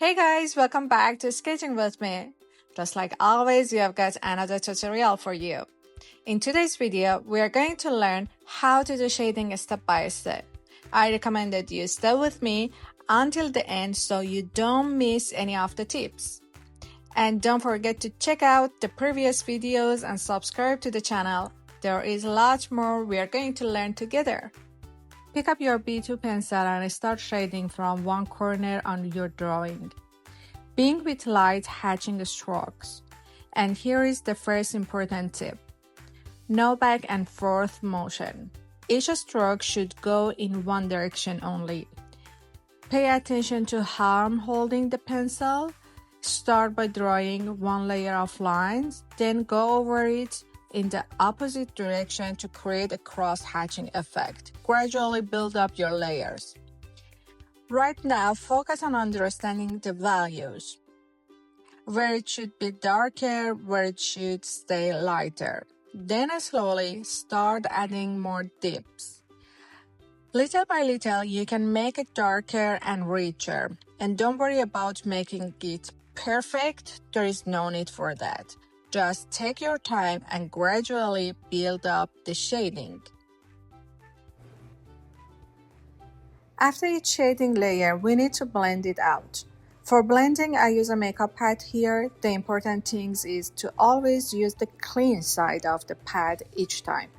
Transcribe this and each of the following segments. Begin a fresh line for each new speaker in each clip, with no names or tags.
Hey guys, welcome back to Sketching with me. Just like always, we have got another tutorial for you. In today's video, we are going to learn how to do shading step by step. I recommend that you stay with me until the end so you don't miss any of the tips. And don't forget to check out the previous videos and subscribe to the channel. There is lots more we are going to learn together. Pick up your B2 pencil and start shading from one corner on your drawing. Being with light hatching strokes. And here is the first important tip. No back and forth motion. Each stroke should go in one direction only. Pay attention to how I'm holding the pencil. Start by drawing one layer of lines, then go over it in the opposite direction to create a cross-hatching effect. Gradually build up your layers. Right now, focus on understanding the values. Where it should be darker, where it should stay lighter. Then slowly start adding more dips. Little by little, you can make it darker and richer. And don't worry about making it perfect. There is no need for that. Just take your time and gradually build up the shading. After each shading layer, we need to blend it out. For blending, I use a makeup pad here. The important thing is to always use the clean side of the pad each time.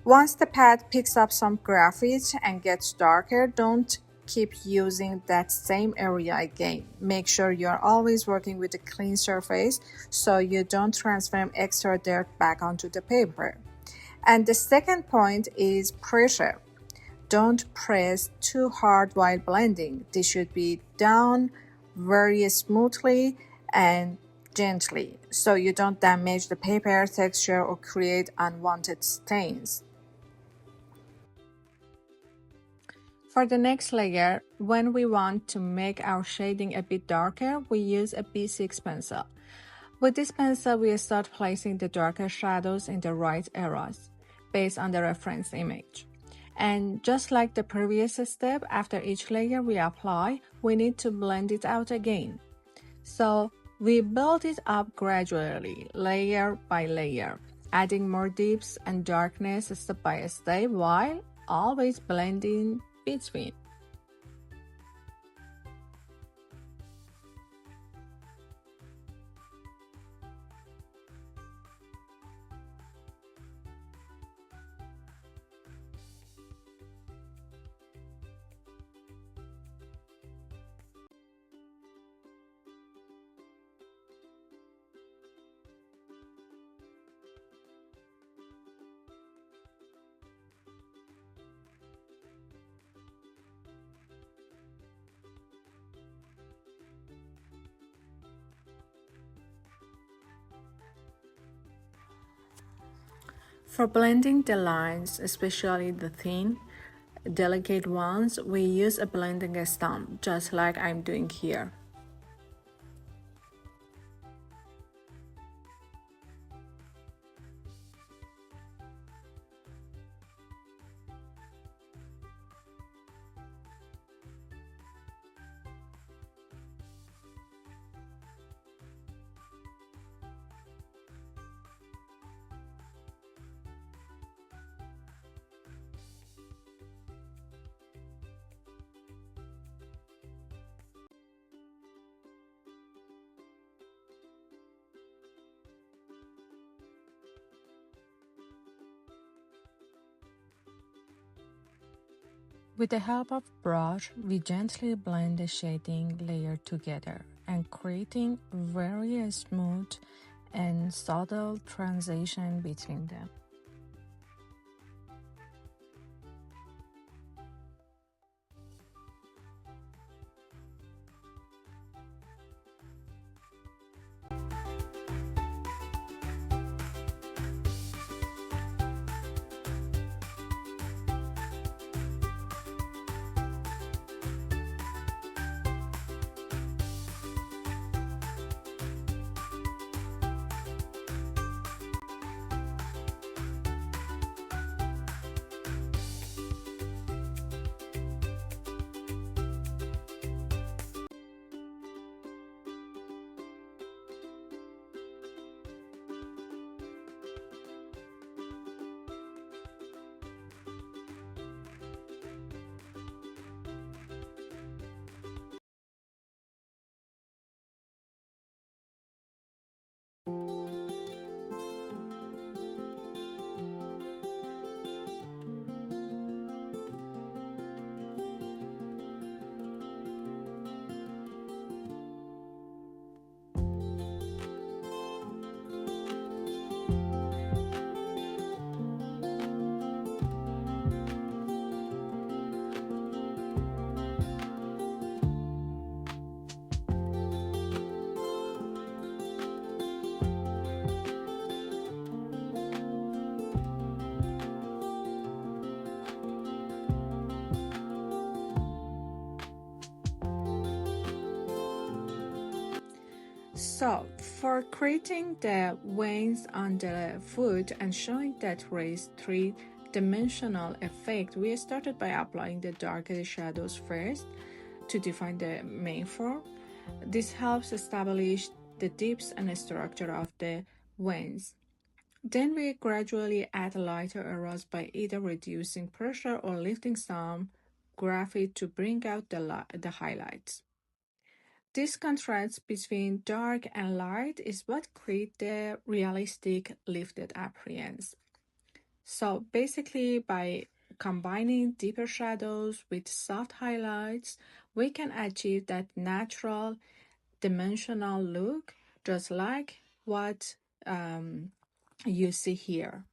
Once the pad picks up some graphite and gets darker, don't keep using that same area again. Make sure you're always working with a clean surface so you don't transfer extra dirt back onto the paper. And the second point is pressure. Don't press too hard while blending. This should be done very smoothly and gently so you don't damage the paper texture or create unwanted stains. For the next layer, when we want to make our shading a bit darker, we use a B6 pencil. With this pencil, we start placing the darker shadows in the right areas based on the reference image. And just like the previous step, after each layer we apply, we need to blend it out again. So we build it up gradually, layer by layer, adding more dips and darkness step by step while always blending between. For blending the lines, especially the thin, delicate ones, we use a blending stump, just like I'm doing here. With the help of brush, we gently blend the shading layer together and creating very smooth and subtle transition between them. So, for creating the veins on the foot and showing that raised three-dimensional effect, we started by applying the darker shadows first to define the main form. This helps establish the depths and structure of the veins. Then we gradually add lighter areas by either reducing pressure or lifting some graphite to bring out the highlights. This contrast between dark and light is what creates the realistic lifted appearance. So basically, by combining deeper shadows with soft highlights, we can achieve that natural dimensional look, just like what you see here.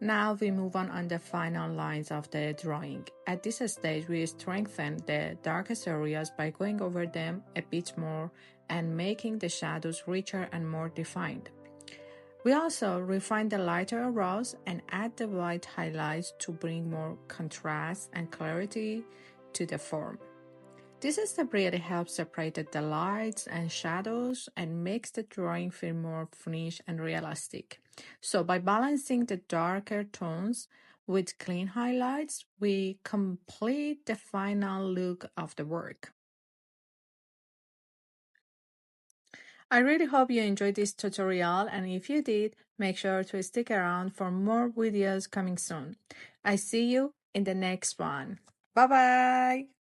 Now we move on the final lines of the drawing. At this stage, we strengthen the darkest areas by going over them a bit more and making the shadows richer and more defined. We also refine the lighter areas and add the white highlights to bring more contrast and clarity to the form. This step really helps separate the lights and shadows and makes the drawing feel more finished and realistic. So by balancing the darker tones with clean highlights, we complete the final look of the work. I really hope you enjoyed this tutorial, and if you did, make sure to stick around for more videos coming soon. I see you in the next one. Bye bye!